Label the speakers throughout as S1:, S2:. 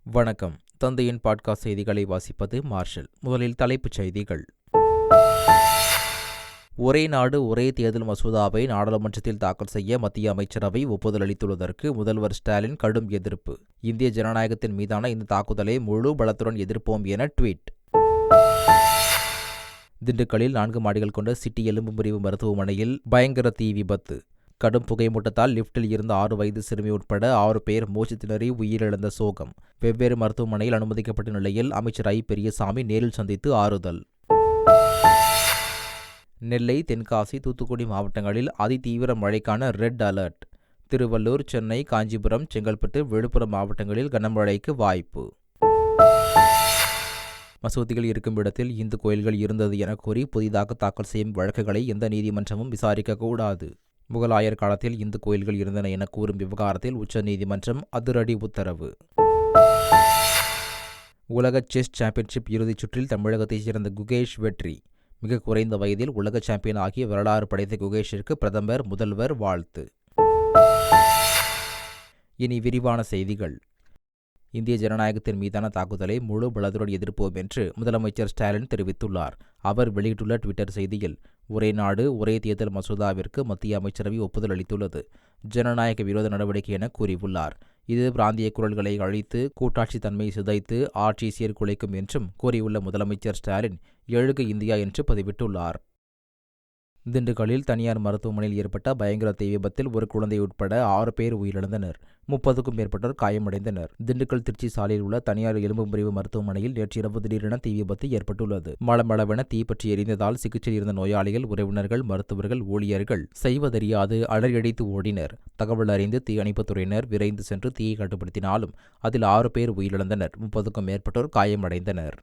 S1: வணக்கம். தந்தையின் பாட்காஸ்ட் செய்திகளை வாசிப்பது மார்ஷல். முதலில் தலைப்புச் செய்திகள். ஒரே நாடு ஒரே தேர்தல் மசோதாவை நாடாளுமன்றத்தில் தாக்கல் செய்ய மத்திய அமைச்சரவை ஒப்புதல் அளித்துள்ளதற்கு முதல்வர் ஸ்டாலின் கடும் எதிர்ப்பு. இந்திய ஜனநாயகத்தின் மீதான இந்த தாக்குதலை முழு பலத்துடன் எதிர்ப்போம் என ட்வீட். திண்டுக்கல்லில் 4 மாடிகள் கொண்ட சிட்டி எலும்பு முறிவு மருத்துவமனையில் பயங்கர தீ விபத்து. கடும் புகைமூட்டத்தால் லிப்டில் இருந்த 6 வயது சிறுமி உட்பட 6 பேர் மூச்சு திணறி உயிரிழந்த சோகம். வெவ்வேறு மருத்துவமனையில் அனுமதிக்கப்பட்ட நிலையில் அமைச்சர் ஐ. பெரியசாமி நேரில் சந்தித்து ஆறுதல். நெல்லை, தென்காசி, தூத்துக்குடி மாவட்டங்களில் அதிதீவிர மழைக்கான ரெட் அலர்ட். திருவள்ளூர், சென்னை, காஞ்சிபுரம், செங்கல்பட்டு, விழுப்புரம் மாவட்டங்களில் கனமழைக்கு வாய்ப்பு. மசூதிகள் இருக்கும் இடத்தில் இந்து கோயில்கள் இருந்தது என கூறி புதிதாக தாக்கல் செய்யும் வழக்குகளை எந்த நீதிமன்றமும் விசாரிக்கக்கூடாது. முகலாயர் காலத்தில் இந்து கோயில்கள் இருந்தன என கூறும் விவகாரத்தில் உச்சநீதிமன்றம் அதிரடி உத்தரவு. உலக செஸ் சாம்பியன்ஷிப் இறுதிச் சுற்றில் தமிழகத்தைச் சேர்ந்த குகேஷ் வெற்றி. மிக குறைந்த வயதில் உலக சாம்பியன் ஆகிய வரலாறு படைத்த குகேஷிற்கு பிரதமர், முதல்வர் வாழ்த்து. இனி விரிவான செய்திகள். இந்திய ஜனநாயகத்தின் மீதான தாக்குதலை முழு பலத்துடன் எதிர்ப்போம் என்று முதலமைச்சர் ஸ்டாலின் தெரிவித்துள்ளார். அவர் வெளியிட்டுள்ள ட்விட்டர் செய்தியில், ஒரே நாடு ஒரே தேர்தல் மசோதாவிற்கு மத்திய அமைச்சரவை ஒப்புதல் அளித்துள்ளது ஜனநாயக விரோத நடவடிக்கை என கூறியுள்ளார். இது பிராந்திய குரல்களை அழித்து கூட்டாட்சி தன்மையை சிதைத்து ஆட்சி சீர்குலைக்கும் என்றும் கூறியுள்ள முதலமைச்சர் ஸ்டாலின், எழுக இந்தியா என்று பதிவிட்டுள்ளார். திண்டுக்கல்லில் தனியார் மருத்துவமனையில் ஏற்பட்ட பயங்கர தீ விபத்தில் ஒரு குழந்தை உட்பட 6 பேர் உயிரிழந்தனர். 30க்கும் மேற்பட்டோர் காயமடைந்தனர். திண்டுக்கல் திருச்சி சாலையில் உள்ள தனியார் எலும்பு முறிவு மருத்துவமனையில் நேற்று இரவு திடீரென தீ விபத்து ஏற்பட்டுள்ளது. மளமளவென தீப்பற்றி எரிந்ததால் சிகிச்சையில் இருந்த நோயாளிகள், உறவினர்கள், மருத்துவர்கள், ஊழியர்கள் செய்வதறியாது அலறியடித்து ஓடினர். தகவல் அறிந்து தீயணைப்புத்துறையினர் விரைந்து சென்று தீயை கட்டுப்படுத்தினாலும் அதில் 6 பேர் உயிரிழந்தனர். 30க்கும் மேற்பட்டோர் காயமடைந்தனர்.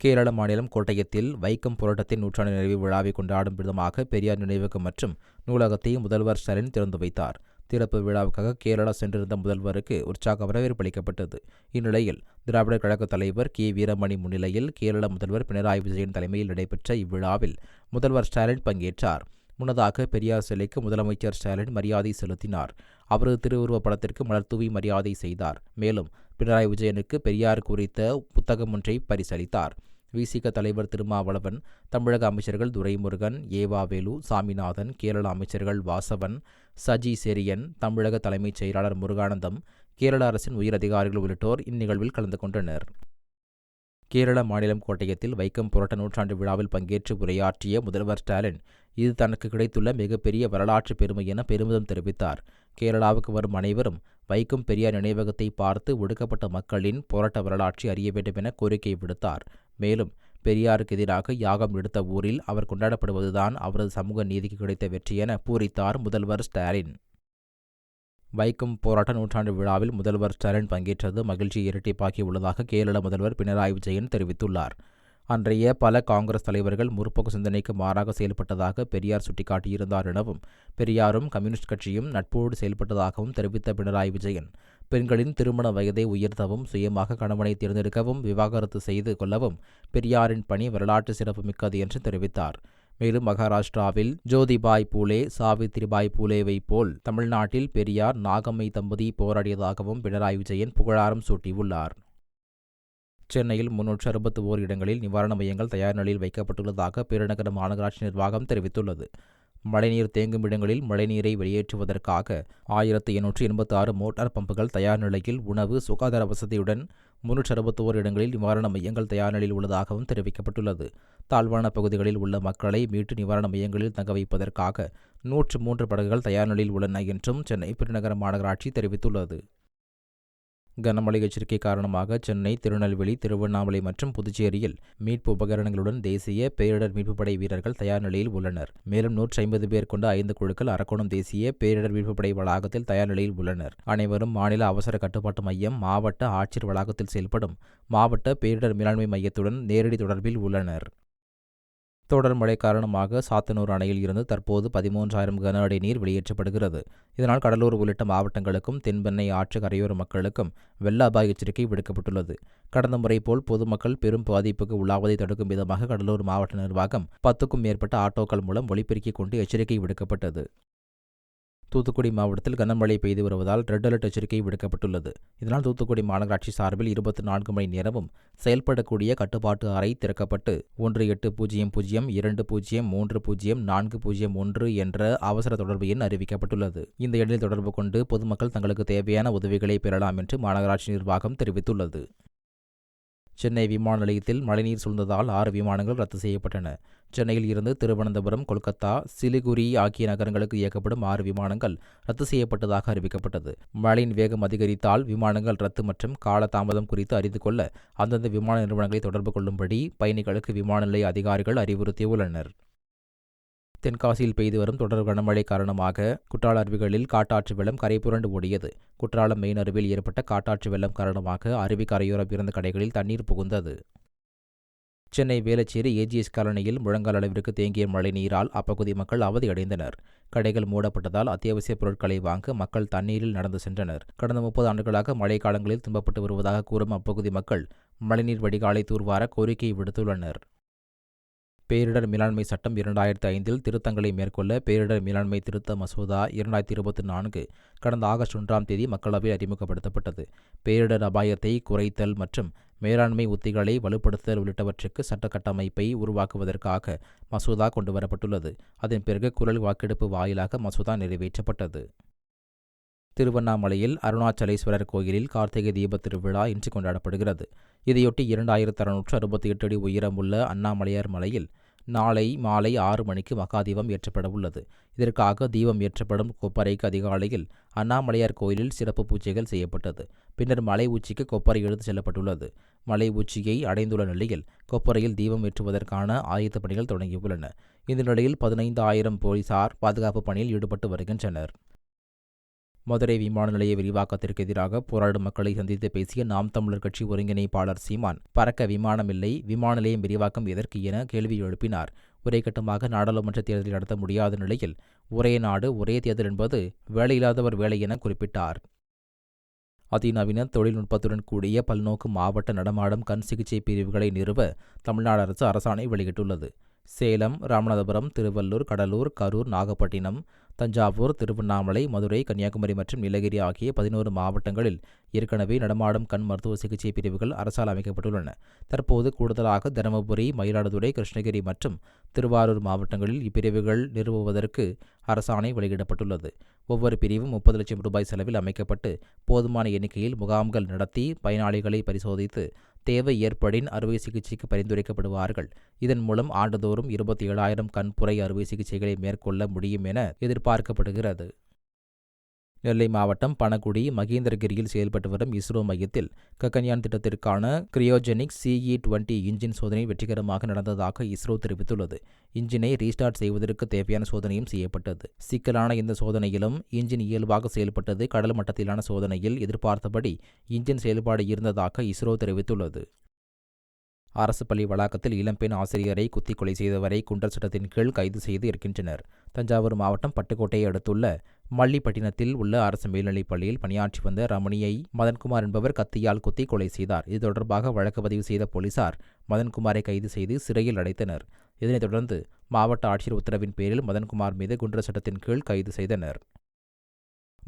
S1: கேரள மாநிலம் கோட்டயத்தில் வைக்கம் போராட்டத்தின் நூற்றாண்டு நிறைவு விழாவை கொண்டாடும் விதமாக பெரியார் நினைவகம் மற்றும் நூலகத்தை முதல்வர் ஸ்டாலின் திறந்து வைத்தார். திறப்பு விழாவுக்காக கேரளா சென்றிருந்த முதல்வருக்கு உற்சாக வரவேற்பு அளிக்கப்பட்டது. இந்நிலையில் திராவிடர் கழக தலைவர் கே. வீரமணி முன்னிலையில் கேரள முதல்வர் பினராயி விஜயன் தலைமையில் நடைபெற்ற இவ்விழாவில் முதல்வர் ஸ்டாலின் பங்கேற்றார். முன்னதாக பெரியார் சிலைக்கு முதலமைச்சர் ஸ்டாலின் மரியாதை செலுத்தினார். அவரது திருவுருவப் படத்திற்கு மலர்தூவி மரியாதை செய்தார். மேலும் பினராயி விஜயனுக்கு பெரியார் குறித்த புத்தகம் ஒன்றை பரிசளித்தார். விசிக தலைவர் திருமாவளவன், தமிழக அமைச்சர்கள் துரைமுருகன், ஏவாவேலு, சாமிநாதன், கேரள அமைச்சர்கள் வாசவன், சஜி செரியன், தமிழக தலைமைச் செயலாளர் முருகானந்தம், கேரள அரசின் உயர் அதிகாரிகள் உள்ளிட்டோர் இந்நிகழ்வில் கலந்து கொண்டனர். கேரள மாநிலம் கோட்டயத்தில் வைக்கம் போராட்ட நூற்றாண்டு விழாவில் பங்கேற்று உரையாற்றிய முதல்வர் ஸ்டாலின், இது தனக்கு கிடைத்துள்ள மிகப்பெரிய வரலாற்று பெருமை என பெருமிதம் தெரிவித்தார். கேரளாவுக்கு வரும் அனைவரும் வைக்கம் பெரியார் நினைவகத்தை பார்த்து ஒடுக்கப்பட்ட மக்களின் போராட்ட வரலாற்றை அறிய வேண்டும் என கோரிக்கை விடுத்தார். மேலும் பெரியாருக்கு எதிராக யாகம் எடுத்த ஊரில் அவர் கொண்டாடப்படுவதுதான் அவரது சமூக நீதிக்கு கிடைத்த வெற்றி என பூரித்தார் முதல்வர் ஸ்டாலின். வைக்கம் போராட்ட நூற்றாண்டு விழாவில் முதல்வர் ஸ்டாலின் பங்கேற்றது மகிழ்ச்சியை இரட்டிப்பாக்கியுள்ளதாக கேரள முதல்வர் பினராயி விஜயன் தெரிவித்துள்ளார். அன்றைய பல காங்கிரஸ் தலைவர்கள் முற்போக்கு சிந்தனைக்கு மாறாக செயல்பட்டதாக பெரியார் சுட்டிக்காட்டியிருந்தார் எனவும், பெரியாரும் கம்யூனிஸ்ட் கட்சியும் நட்போடு செயல்பட்டதாகவும் தெரிவித்த பினராயி விஜயன், பெண்களின் திருமண வயதை உயர்த்தவும், சுயமாக கணவனை தேர்ந்தெடுக்கவும், விவாகரத்து செய்து கொள்ளவும் பெரியாரின் பணி வரலாற்று சிறப்புமிக்கது என்று தெரிவித்தார். மேலும் மகாராஷ்டிராவில் ஜோதிபாய் பூலே, சாவித்திரிபாய் பூலேவை போல் தமிழ்நாட்டில் பெரியார், நாகம்மை தம்பதி போராடியதாகவும் பினராயி விஜயன் புகழாரம் சூட்டியுள்ளார். சென்னையில் 361 இடங்களில் நிவாரண மையங்கள் தயார் நிலையில் வைக்கப்பட்டுள்ளதாக பெருநகர மாநகராட்சி நிர்வாகம் தெரிவித்துள்ளது. மழைநீர் தேங்கும் இடங்களில் மழைநீரை வெளியேற்றுவதற்காக 1886 மோட்டார் பம்புகள் தயார் நிலையில், உணவு, சுகாதார வசதியுடன் 361 இடங்களில் நிவாரண மையங்கள் தயார் நிலையில் உள்ளதாகவும் தெரிவிக்கப்பட்டுள்ளது. தாழ்வான பகுதிகளில் உள்ள மக்களை மீட்டு நிவாரண மையங்களில் தங்க வைப்பதற்காக 103 படகுகள் தயார் நிலையில் உள்ளன என்றும் சென்னை பெருநகர மாநகராட்சி தெரிவித்துள்ளது. கனமழை எச்சரிக்கை காரணமாக சென்னை, திருநெல்வேலி, திருவண்ணாமலை மற்றும் புதுச்சேரியில் மீட்பு உபகரணங்களுடன் தேசிய பேரிடர் மீட்புப் படை வீரர்கள் தயார் நிலையில் உள்ளனர். மேலும் 150 பேர் கொண்ட 5 குழுக்கள் அரக்கோணம் தேசிய பேரிடர் மீட்புப் படை வளாகத்தில் தயார் நிலையில் உள்ளனர். அனைவரும் மாநில அவசர கட்டுப்பாட்டு மையம், மாவட்ட ஆட்சியர் வளாகத்தில் செயல்படும் மாவட்ட பேரிடர் மேலாண்மை மையத்துடன் நேரடி தொடர்பில் உள்ளனர். தொடர் மழை காரணமாக சாத்தனூர் அணையில் இருந்து தற்போது 13,000 கன அடி நீர் வெளியேற்றப்படுகிறது. இதனால் கடலூர் உள்ளிட்ட மாவட்டங்களுக்கும் தென்பெண்ணை ஆற்று கரையோர மக்களுக்கும் வெள்ள அபாய எச்சரிக்கை விடுக்கப்பட்டுள்ளது. கடந்த முறை போல் பொதுமக்கள் பெரும் பாதிப்புக்கு உள்ளாவதை தடுக்கும் விதமாக கடலூர் மாவட்ட நிர்வாகம் 10க்கும் மேற்பட்ட ஆட்டோக்கள் மூலம் ஒலிபெருக்கிக் கொண்டு எச்சரிக்கை விடுக்கப்பட்டது. தூத்துக்குடி மாவட்டத்தில் கனமழை பெய்து வருவதால் ரெட் அலர்ட் எச்சரிக்கை விடுக்கப்பட்டுள்ளது. இதனால் தூத்துக்குடி மாநகராட்சி சார்பில் 24 மணி நேரமும் செயல்படக்கூடிய கட்டுப்பாட்டு அறை திறக்கப்பட்டு 1800203041 என்ற அவசர தொடர்பு எண் அறிவிக்கப்பட்டுள்ளது. இந்த எண்ணில் தொடர்பு கொண்டு பொதுமக்கள் தங்களுக்கு தேவையான உதவிகளை பெறலாம் என்று மாநகராட்சி நிர்வாகம் தெரிவித்துள்ளது. சென்னை விமான நிலையத்தில் மழைநீர் சூழ்ந்ததால் 6 விமானங்கள் ரத்து செய்யப்பட்டன. சென்னையில் இருந்து திருவனந்தபுரம், கொல்கத்தா, சிலிகுரி ஆகிய நகரங்களுக்கு இயக்கப்படும் 6 விமானங்கள் ரத்து செய்யப்பட்டதாக அறிவிக்கப்பட்டது. மழையின் வேகம் அதிகரித்தால் விமானங்கள் ரத்து மற்றும் கால தாமதம் குறித்து அறிந்து கொள்ள அந்தந்த விமான நிறுவனங்களை தொடர்பு கொள்ளும்படி பயணிகளுக்கு விமான நிலைய அதிகாரிகள் அறிவுறுத்தியுள்ளனர். தென்காசியில் பெய்து வரும் தொடர் கனமழை காரணமாக குற்றால அருவிகளில் காட்டாற்று வெள்ளம் கரை புரண்டு ஓடியது. குற்றாலம் மெயின் அருவியில் ஏற்பட்ட காட்டாற்று வெள்ளம் காரணமாக அருவி கரையோரம் இருந்த கடைகளில் தண்ணீர் புகுந்தது. சென்னை வேளச்சேரி ஏஜிஎஸ் காலனியில் முழங்கால் அளவிற்கு தேங்கிய மழை நீரால் அப்பகுதி மக்கள் அவதியடைந்தனர். கடைகள் மூடப்பட்டதால் அத்தியாவசிய பொருட்களை வாங்க மக்கள் தண்ணீரில் நடந்து சென்றனர். கடந்த 30 ஆண்டுகளாக மழை காலங்களில் துன்பப்பட்டு வருவதாக கூறும் அப்பகுதி மக்கள் மழைநீர் வடிகாலை தூர்வார கோரிக்கை விடுத்துள்ளனர். பேரிடர் மேலாண்மை சட்டம் 2005 திருத்தங்களை மேற்கொள்ள பேரிடர் மேலாண்மை திருத்த மசோதா 2024 கடந்த ஆகஸ்ட் 1ஆம் தேதி மக்களவையில் அறிமுகப்படுத்தப்பட்டது. பேரிடர் அபாயத்தை குறைத்தல் மற்றும் மேலாண்மை உத்திகளை வலுப்படுத்துதல் உள்ளிட்டவற்றுக்கு சட்ட கட்டமைப்பை உருவாக்குவதற்காக மசோதா கொண்டுவரப்பட்டுள்ளது. அதன் பிறகு குரல் வாக்கெடுப்பு வாயிலாக மசோதா நிறைவேற்றப்பட்டது. திருவண்ணாமலையில் அருணாச்சலேஸ்வரர் கோயிலில் கார்த்திகை தீப திருவிழா இன்று கொண்டாடப்படுகிறது. இதையொட்டி 2668 அடி உயரமுள்ள அண்ணாமலையார் மலையில் நாளை மாலை 6 மணிக்கு மகாதீபம் ஏற்றப்பட உள்ளது. இதற்காக தீபம் ஏற்றப்படும் கொப்பரைக்கு அதிகாலையில் அண்ணாமலையார் கோயிலில் சிறப்பு பூஜைகள் செய்யப்பட்டது. பின்னர் மலை உச்சிக்கு கொப்பரை எடுத்து செல்லப்பட்டுள்ளது. மலை உச்சியை அடைந்துள்ள நிலையில் கொப்பரையில் தீபம் ஏற்றுவதற்கான ஆயத்த பணிகள் தொடங்கியுள்ளன. இந்த நிலையில் 15,000 போலீசார் பாதுகாப்பு பணியில் ஈடுபட்டு வருகின்றனர். மதுரை விமான நிலைய விரிவாக்கத்திற்கு எதிராக போராடும் மக்களை சந்தித்து பேசிய நாம் தமிழர் கட்சி ஒருங்கிணைப்பாளர் சீமான், பறக்க விமானம் இல்லை, விமான நிலையம் விரிவாக்கம் எதற்கு என கேள்வி எழுப்பினார். ஒரே கட்டமாக நாடாளுமன்ற தேர்தலை நடத்த முடியாத நிலையில் ஒரே நாடு ஒரே தேர்தல் என்பது வேலையில்லாதவர் வேலை என குறிப்பிட்டார். அதிநவீன தொழில்நுட்பத்துடன் கூடிய பல்நோக்கு மாவட்ட நடமாடும் கண் சிகிச்சை பிரிவுகளை நிறுவ தமிழ்நாடு அரசு அரசாணை வெளியிட்டுள்ளது. சேலம், ராமநாதபுரம், திருவள்ளூர், கடலூர், கரூர், நாகப்பட்டினம், தஞ்சாவூர், திருவண்ணாமலை, மதுரை, கன்னியாகுமரி மற்றும் நீலகிரி ஆகிய 11 மாவட்டங்களில் ஏற்கனவே நடமாடும் கண் மருத்துவ சிகிச்சை பிரிவுகள் அரசால் அமைக்கப்பட்டுள்ளன. தற்போது கூடுதலாக தருமபுரி, மயிலாடுதுறை, கிருஷ்ணகிரி மற்றும் திருவாரூர் மாவட்டங்களில் இப்பிரிவுகள் நிறுவுவதற்கு அரசாணை வெளியிடப்பட்டுள்ளது. ஒவ்வொரு பிரிவும் 30 லட்சம் ரூபாய் செலவில் அமைக்கப்பட்டு போதுமான எண்ணிக்கையில் முகாம்கள் நடத்தி பயனாளிகளை பரிசோதித்து தேவை ஏற்படின் அறுவை சிகிச்சைக்கு பரிந்துரைக்கப்படுவார்கள். இதன் மூலம் ஆண்டுதோறும் 27,000 கண்புரை அறுவை சிகிச்சைகளை மேற்கொள்ள முடியும் என எதிர்பார்க்கப்படுகிறது. நெல்லை மாவட்டம் பணகுடி மகேந்திரகிரியில் செயல்பட்டு வரும் இஸ்ரோ மையத்தில் ககன்யான் திட்டத்திற்கான கிரியோஜெனிக் CE-20 இன்ஜின் சோதனை வெற்றிகரமாக நடந்ததாக இஸ்ரோ தெரிவித்துள்ளது. இன்ஜினை ரீஸ்டார்ட் செய்வதற்கு தேவையான சோதனையும் செய்யப்பட்டது. சிக்கலான இந்த சோதனையிலும் இன்ஜின் இயல்பாக செயல்பட்டது. கடல் மட்டத்திலான சோதனையில் எதிர்பார்த்தபடி இன்ஜின் செயல்பாடு இருந்ததாக இஸ்ரோ தெரிவித்துள்ளது. அரசு பள்ளி வளாகத்தில் இளம்பெண் ஆசிரியரை குத்தி கொலை செய்தவரை குண்டர் சட்டத்தின் கீழ் கைது செய்து இருக்கின்றனர். தஞ்சாவூர் மாவட்டம் பட்டுக்கோட்டையை அடுத்துள்ள மல்லிப்பட்டினத்தில் உள்ள அரசு மேல்நிலைப் பள்ளியில் பணியாற்றி வந்த ரமணியை மதன்குமார் என்பவர் கத்தியால் குத்தி கொலை செய்தார். இது தொடர்பாக வழக்கு பதிவு செய்த போலீசார் மதன்குமாரை கைது செய்து சிறையில் அடைத்தனர். இதனைத் தொடர்ந்து மாவட்ட ஆட்சியர் உத்தரவின் பேரில் மதன்குமார் மீது குண்டர் சட்டத்தின் கீழ் கைது செய்தனர்.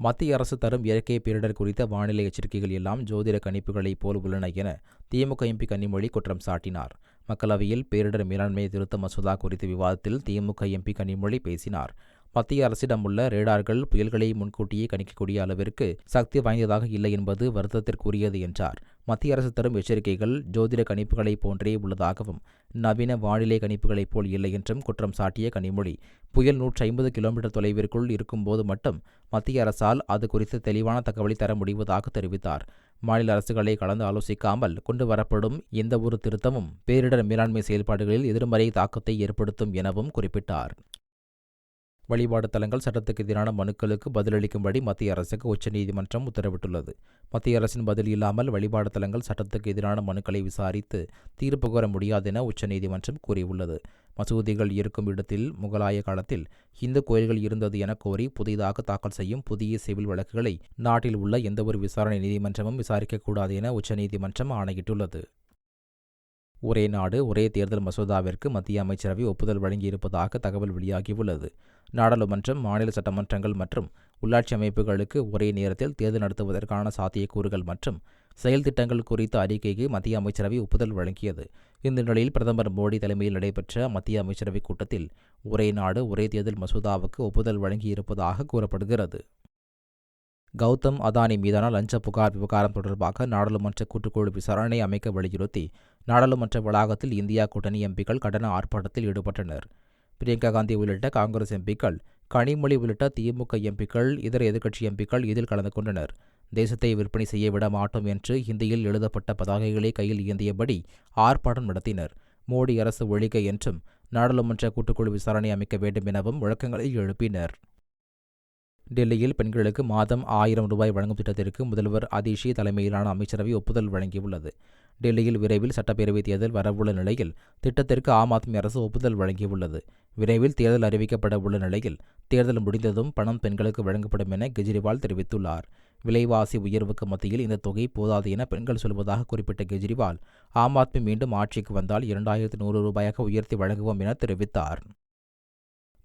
S1: மத்திய அரசு தரும் இயற்கை பேரிடர் குறித்த வானிலை எச்சரிக்கைகள் எல்லாம் ஜோதிட கணிப்புகளைப் போல் உள்ளன என திமுக எம்பி கனிமொழி குற்றம் சாட்டினார். மக்களவையில் பேரிடர் மேலாண்மை திருத்த மசோதா குறித்த விவாதத்தில் திமுக எம்பி கனிமொழி பேசினார். மத்திய அரசிடம் உள்ள ரேடார்கள் புயல்களை முன்கூட்டியே கணிக்கக்கூடிய அளவிற்கு சக்தி வாய்ந்ததாக இல்லை என்பது வருத்தத்திற்குரியது என்றார். மத்திய அரசு தரும் எச்சரிக்கைகள் ஜோதிட கணிப்புகளைப் போன்றே உள்ளதாகவும் நவீன வானிலை கணிப்புகளைப் போல் இல்லை என்றும் குற்றம் சாட்டிய கனிமொழி, புயல் 150 கிலோமீட்டர் தொலைவிற்குள் இருக்கும்போது மட்டும் மத்திய அரசால் அது குறித்து தெளிவான தகவலை தர முடிவதாக தெரிவித்தார். மாநில அரசுகளை கலந்து ஆலோசிக்காமல் கொண்டு வரப்படும் எந்தவொரு திருத்தமும் பேரிடர் மேலாண்மை செயல்பாடுகளில் எதிர்மறை தாக்கத்தை ஏற்படுத்தும் எனவும் குறிப்பிட்டார். வழிபாடு தலங்கள் சட்டத்துக்கு எதிரான மனுக்களுக்கு பதிலளிக்கும்படி மத்திய அரசுக்கு உச்சநீதிமன்றம் உத்தரவிட்டுள்ளது. மத்திய அரசின் பதில் இல்லாமல் வழிபாடு தலங்கள் சட்டத்துக்கு எதிரான மனுக்களை விசாரித்து தீர்ப்பு கோர முடியாது என உச்சநீதிமன்றம் கூறியுள்ளது. மசூதிகள் இருக்கும் இடத்தில் முகலாய காலத்தில் இந்து கோயில்கள் இருந்தது என கோரி புதிதாக தாக்கல் செய்யும் புதிய சிவில் வழக்குகளை நாட்டில் உள்ள எந்தவொரு விசாரணை நீதிமன்றமும் விசாரிக்கக்கூடாது என உச்சநீதிமன்றம் ஆணையிட்டுள்ளது. ஒரே நாடு ஒரே தேர்தல் மசோதாவிற்கு மத்திய அமைச்சரவை ஒப்புதல் வழங்கியிருப்பதாக தகவல் வெளியாகியுள்ளது. நாடாளுமன்றம், மாநில சட்டமன்றங்கள் மற்றும் உள்ளாட்சி அமைப்புகளுக்கு ஒரே நேரத்தில் தேர்தல் நடத்துவதற்கான சாத்தியக்கூறுகள் மற்றும் செயல் திட்டங்கள் குறித்த அறிக்கைக்கு மத்திய அமைச்சரவை ஒப்புதல் வழங்கியது. இந்த நிலையில் பிரதமர் மோடி தலைமையில் நடைபெற்ற மத்திய அமைச்சரவை கூட்டத்தில் ஒரே நாடு ஒரே தேர்தல் மசோதாவுக்கு ஒப்புதல் வழங்கியிருப்பதாக கூறப்படுகிறது. கௌதம் அதானி மீதான லஞ்ச புகார் விவகாரம் தொடர்பாக நாடாளுமன்ற கூட்டுக்குழு விசாரணை அமைக்க வலியுறுத்தி நாடாளுமன்ற வளாகத்தில் இந்தியா கூட்டணி எம்பிக்கள் கண்டன ஆர்ப்பாட்டத்தில் ஈடுபட்டனர். பிரியங்கா காந்தி உள்ளிட்ட காங்கிரஸ் எம்பிக்கள், கனிமொழி உள்ளிட்ட திமுக எம்பிக்கள், இதர எதிர்க்கட்சி எம்பிக்கள் இதில் கலந்து கொண்டனர். தேசத்தை விற்பனை செய்ய விட மாட்டோம் என்று ஹிந்தியில் எழுதப்பட்ட பதாகைகளை கையில் ஏந்தியபடி ஆர்ப்பாட்டம் நடத்தினர். மோடி அரசு ஒழிக என்றும் நாடாளுமன்ற கூட்டுக்குழு விசாரணை அமைக்க வேண்டும் எனவும் முழக்கங்களை எழுப்பினர். டெல்லியில் பெண்களுக்கு மாதம் 1000 ரூபாய் வழங்கும் திட்டத்திற்கு முதல்வர் அதிஷி தலைமையிலான அமைச்சரவை ஒப்புதல் வழங்கியுள்ளது. டெல்லியில் விரைவில் சட்டப்பேரவைத் தேர்தல் வரவுள்ள நிலையில் திட்டத்திற்கு ஆம் ஆத்மி அரசு ஒப்புதல் வழங்கியுள்ளது. விரைவில் தேர்தல் அறிவிக்கப்பட உள்ள நிலையில் தேர்தல் முடிந்ததும் பணம் பெண்களுக்கு வழங்கப்படும் என கெஜ்ரிவால் தெரிவித்துள்ளார். விலைவாசி உயர்வுக்கு மத்தியில் இந்த தொகை போதாது என பெண்கள் சொல்வதாக குறிப்பிட்ட கெஜ்ரிவால், ஆம் ஆத்மி மீண்டும் ஆட்சிக்கு வந்தால் 2100 ரூபாயாக உயர்த்தி வழங்குவோம் என தெரிவித்தார்.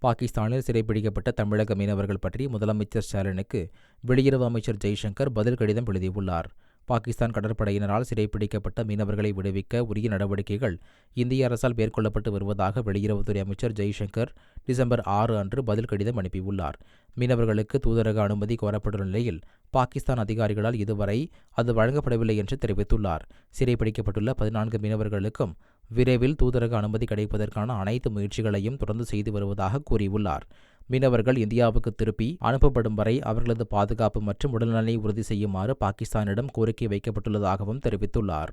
S1: பாகிஸ்தானில் சிறைப்பிடிக்கப்பட்ட தமிழக மீனவர்கள் பற்றி முதலமைச்சர் ஸ்டாலினுக்கு வெளியுறவு அமைச்சர் ஜெய்சங்கர் பதில் கடிதம் எழுதியுள்ளார். பாகிஸ்தான் கடற்படையினரால் சிறைப்பிடிக்கப்பட்ட மீனவர்களை விடுவிக்க உரிய நடவடிக்கைகள் இந்திய அரசால் மேற்கொள்ளப்பட்டு வருவதாக வெளியுறவுத்துறை அமைச்சர் ஜெய்சங்கர் டிசம்பர் 6 அன்று பதில் கடிதம் அனுப்பியுள்ளார். மீனவர்களுக்கு தூதரக அனுமதி கோரப்பட்டுள்ள நிலையில் பாகிஸ்தான் அதிகாரிகளால் இதுவரை அது வழங்கப்படவில்லை என்று தெரிவித்துள்ளார். சிறைப்பிடிக்கப்பட்டுள்ள 14 மீனவர்களுக்கும் விரைவில் தூதரக அனுமதி கிடைப்பதற்கான அனைத்து முயற்சிகளையும் தொடர்ந்து செய்து வருவதாக கூறியுள்ளார். மீனவர்கள் இந்தியாவுக்கு திருப்பி அனுப்பப்படும் வரை அவர்களது பாதுகாப்பு மற்றும் உடல்நலனை உறுதி செய்யுமாறு பாகிஸ்தானிடம் கோரிக்கை வைக்கப்பட்டுள்ளதாகவும் தெரிவித்துள்ளார்.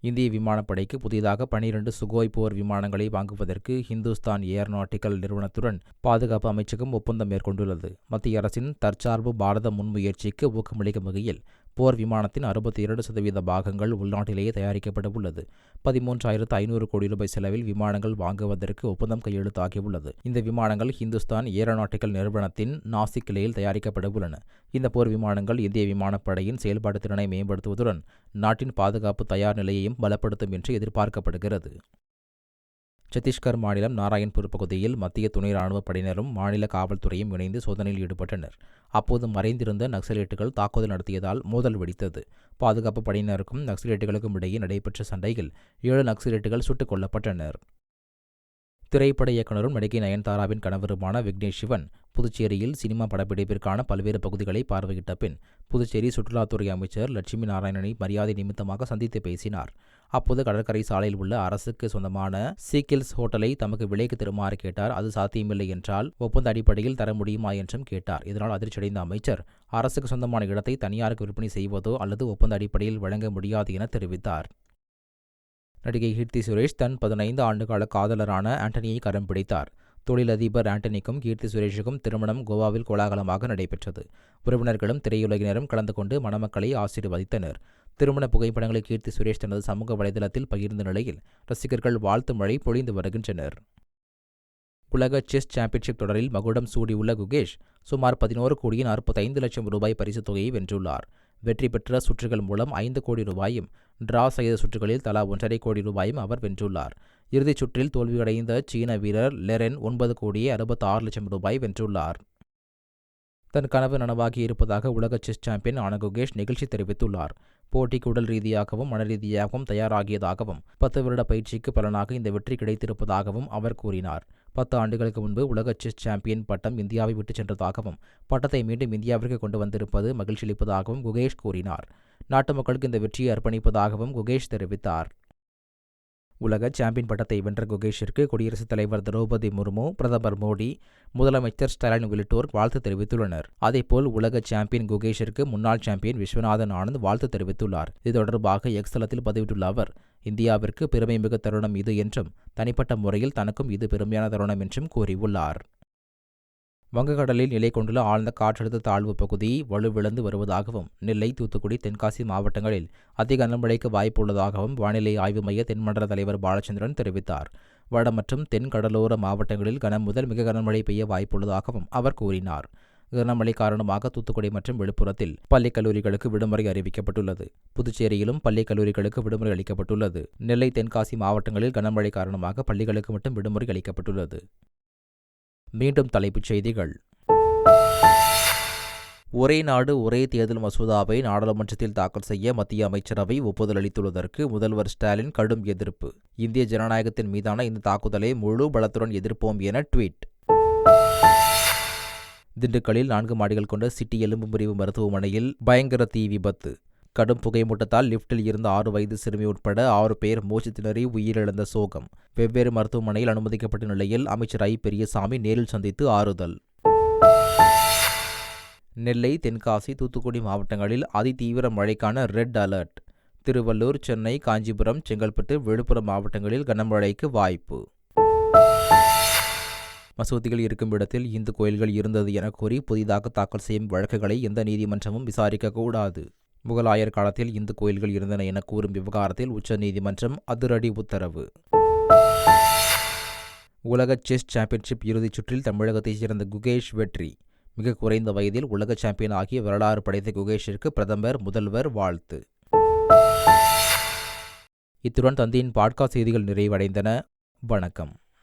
S1: இந்திய விமானப்படைக்கு புதிதாக 12 சுகோய் போர் விமானங்களை வாங்குவதற்கு ஹிந்துஸ்தான் ஏரோநாட்டிக்கல் நிறுவனத்துடன் பாதுகாப்பு அமைச்சகம் ஒப்பந்தம் மேற்கொண்டுள்ளது. மத்திய அரசின் தற்சார்பு பாரத முன்முயற்சிக்கு ஊக்கமளிக்கும் வகையில் போர் விமானத்தின் 62% பாகங்கள் உள்நாட்டிலேயே தயாரிக்கப்பட உள்ளது. 13,500 கோடி ரூபாய் செலவில் விமானங்கள் வாங்குவதற்கு ஒப்பந்தம் கையெழுத்தாகியுள்ளது. இந்த விமானங்கள் ஹிந்துஸ்தான் ஏரோநாட்டிக்கல் நிறுவனத்தின் நாசிக் கிளையில் தயாரிக்கப்பட உள்ளன. இந்த போர் விமானங்கள் இந்திய விமானப்படையின் செயல்பாட்டு திறனை மேம்படுத்துவதுடன் நாட்டின் பாதுகாப்பு தயார் நிலையையும் பலப்படுத்தும் என்று எதிர்பார்க்கப்படுகிறது. சத்தீஸ்கர் மாநிலம் நாராயண்பூர் பகுதியில் மத்திய துணை ராணுவப் படையினரும் மாநில காவல்துறையும் இணைந்து சோதனையில் ஈடுபட்டனர். அப்போது மறைந்திருந்த நக்சலைட்டுகள் தாக்குதல் நடத்தியதால் மோதல் வெடித்தது. பாதுகாப்பு படையினருக்கும் நக்சலைட்டுகளுக்கும் இடையே நடைபெற்ற சண்டையில் 7 நக்சலைட்டுகள் சுட்டுக் கொல்லப்பட்டனர். திரைப்பட இயக்குனரும் நடிகை நயன்தாராவின் கணவருமான விக்னேஷ் சிவன் புதுச்சேரியில் சினிமா படப்பிடிப்பிற்கான பல்வேறு பகுதிகளை பார்வையிட்ட பின் புதுச்சேரி சுற்றுலாத்துறை அமைச்சர் லட்சுமி நாராயணனை மரியாதை நிமித்தமாக சந்தித்து பேசினார். அப்போது கடற்கரை சாலையில் உள்ள அரசுக்கு சொந்தமான சீக்கில்ஸ் ஹோட்டலை தமக்கு விலைக்கு தருமாறு கேட்டார். அது சாத்தியமில்லை என்றால் ஒப்பந்த அடிப்படையில் தர முடியுமா என்றும் கேட்டார். இதனால் அதிர்ச்சியடைந்த அமைச்சர் அரசுக்கு சொந்தமான இடத்தை தனியாருக்கு விற்பனை செய்வதோ அல்லது ஒப்பந்த அடிப்படையில் வழங்க முடியாது என தெரிவித்தார். நடிகை கீர்த்தி சுரேஷ் தன் 15 ஆண்டுகால காதலரான ஆண்டனியை கரம் பிடித்தார். தொழிலதிபர் ஆண்டனிக்கும் கீர்த்தி சுரேஷுக்கும் திருமணம் கோவாவில் கோலாகலமாக நடைபெற்றது. உறவினர்களும் திரையுலகினரும் கலந்து கொண்டு மணமக்களை ஆசீர்வதித்தனர். திருமண புகைப்படங்களை கீர்த்தி சுரேஷ் தனது சமூக வலைதளத்தில் பகிர்ந்த நிலையில் ரசிகர்கள் வாழ்த்து மழை பொழிந்து வருகின்றனர். உலக செஸ் சாம்பியன்ஷிப் தொடரில் மகுடம் சூடியுள்ள குகேஷ் சுமார் 11,45,00,000 ரூபாய் பரிசுத் தொகையை வென்றுள்ளார். வெற்றி பெற்ற சுற்றுகள் மூலம் 5 கோடி ரூபாயும், டிரா செய்த சுற்றுகளில் தலா 1.5 கோடி ரூபாயும் அவர் வென்றுள்ளார். இறுதிச் சுற்றில் தோல்வியடைந்த சீன வீரர் லெரென் 9,66,00,000 ரூபாய் வென்றுள்ளார். தன் கனவு நனவாகி இருப்பதாக உலக செஸ் சாம்பியன் ஆன குகேஷ் நிகழ்ச்சி தெரிவித்துள்ளார். போட்டிக்கு உடல் ரீதியாகவும் மன ரீதியாகவும் தயாராகியதாகவும் 10 வருட பயிற்சிக்கு பலனாக இந்த வெற்றி கிடைத்திருப்பதாகவும் அவர் கூறினார். 10 ஆண்டுகளுக்கு முன்பு உலக செஸ் சாம்பியன் பட்டம் இந்தியாவை விட்டுச் சென்றதாகவும் பட்டத்தை மீண்டும் இந்தியாவிற்கு கொண்டு வந்திருப்பது மகிழ்ச்சியளிப்பதாகவும் குகேஷ் கூறினார். நாட்டு மக்களுக்கு இந்த வெற்றியை அர்ப்பணிப்பதாகவும் குகேஷ் தெரிவித்தார். உலக சாம்பியன் பட்டத்தை வென்ற குகேஷிற்கு குடியரசுத் தலைவர் திரௌபதி முர்மு, பிரதமர் மோடி, முதலமைச்சர் ஸ்டாலின் உள்ளிட்டோர் வாழ்த்து தெரிவித்துள்ளனர். அதேபோல் உலக சாம்பியன் குகேஷிற்கு முன்னாள் சாம்பியன் விஸ்வநாதன் ஆனந்த் வாழ்த்து தெரிவித்துள்ளார். இது தொடர்பாக எக்ஸ் தளத்தில் பதிவிட்டுள்ள அவர், இந்தியாவிற்கு பெருமைமிகு தருணம் இது என்றும் தனிப்பட்ட முறையில் தனக்கும் இது பெருமையான தருணம் என்றும் கூறியுள்ளார். வங்கக்கடலில் நிலை கொண்டுள்ள ஆழ்ந்த காற்றழுத்த தாழ்வு பகுதி வலுவிழந்து வருவதாகவும் நெல்லை, தூத்துக்குடி, தென்காசி மாவட்டங்களில் அதிக கனமழைக்கு வாய்ப்பு உள்ளதாகவும் வானிலை ஆய்வு மைய தென்மண்டல தலைவர் பாலச்சந்திரன் தெரிவித்தார். வட மற்றும் தென் கடலோர மாவட்டங்களில் கனம் முதல் மிக கனமழை பெய்ய வாய்ப்புள்ளதாகவும் அவர் கூறினார். கனமழை காரணமாக தூத்துக்குடி மற்றும் விழுப்புரத்தில் பள்ளி கல்லூரிகளுக்கு விடுமுறை அறிவிக்கப்பட்டுள்ளது. புதுச்சேரியிலும் பள்ளி கல்லூரிகளுக்கு விடுமுறை அளிக்கப்பட்டுள்ளது. நெல்லை, தென்காசி மாவட்டங்களில் கனமழை காரணமாக பள்ளிகளுக்கு மட்டும் விடுமுறை அளிக்கப்பட்டுள்ளது. மீண்டும் தலைப்புச் செய்திகள். ஒரே நாடு ஒரே தேர்தல் மசோதாவை நாடாளுமன்றத்தில் தாக்கல் செய்ய மத்திய அமைச்சரவை ஒப்புதல் அளித்துள்ளதற்கு முதல்வர் ஸ்டாலின் கடும் எதிர்ப்பு. இந்திய ஜனநாயகத்தின் மீதான இந்த தாக்குதலை முழு பலத்துடன் எதிர்ப்போம் என ட்வீட். திண்டுக்கல்லில் 4 மாடிகள் கொண்ட சிட்டி எலும்பு முறிவு மருத்துவமனையில் பயங்கர தீ விபத்து. கடும் புகைமூட்டத்தால் லிப்டில் இருந்த 6 வயது சிறுமி உட்பட 6 பேர் மூச்சு திணறி உயிரிழந்த சோகம். வெவ்வேறு மருத்துவமனையில் அனுமதிக்கப்பட்ட நிலையில் அமைச்சர் ஐ. பெரியசாமி நேரில் சந்தித்து ஆறுதல். நெல்லை, தென்காசி, தூத்துக்குடி மாவட்டங்களில் அதிதீவிர மழைக்கான ரெட் அலர்ட். திருவள்ளூர், சென்னை, காஞ்சிபுரம், செங்கல்பட்டு, விழுப்புரம் மாவட்டங்களில் கனமழைக்கு வாய்ப்பு. மசூதிகள் இருக்கும் இடத்தில் இந்து கோயில்கள் இருந்தது என கூறி புதிதாக தாக்கல் செய்யும் வழக்குகளை எந்த நீதிமன்றமும் விசாரிக்கக்கூடாது. முகலாயர் காலத்தில் இந்து கோயில்கள் இருந்தன என கூறும் விவகாரத்தில் உச்சநீதிமன்றம் அதிரடி உத்தரவு. உலக செஸ் சாம்பியன்ஷிப் இறுதிச் சுற்றில் தமிழகத்தைச் சேர்ந்த குகேஷ் வெற்றி. மிக குறைந்த வயதில் உலக சாம்பியன் ஆகிய வரலாறு படைத்த குகேஷிற்கு பிரதமர், முதல்வர் வாழ்த்து. இத்துடன் தந்தையின் பாட்காஸ்ட் செய்திகள் நிறைவடைந்தன. வணக்கம்.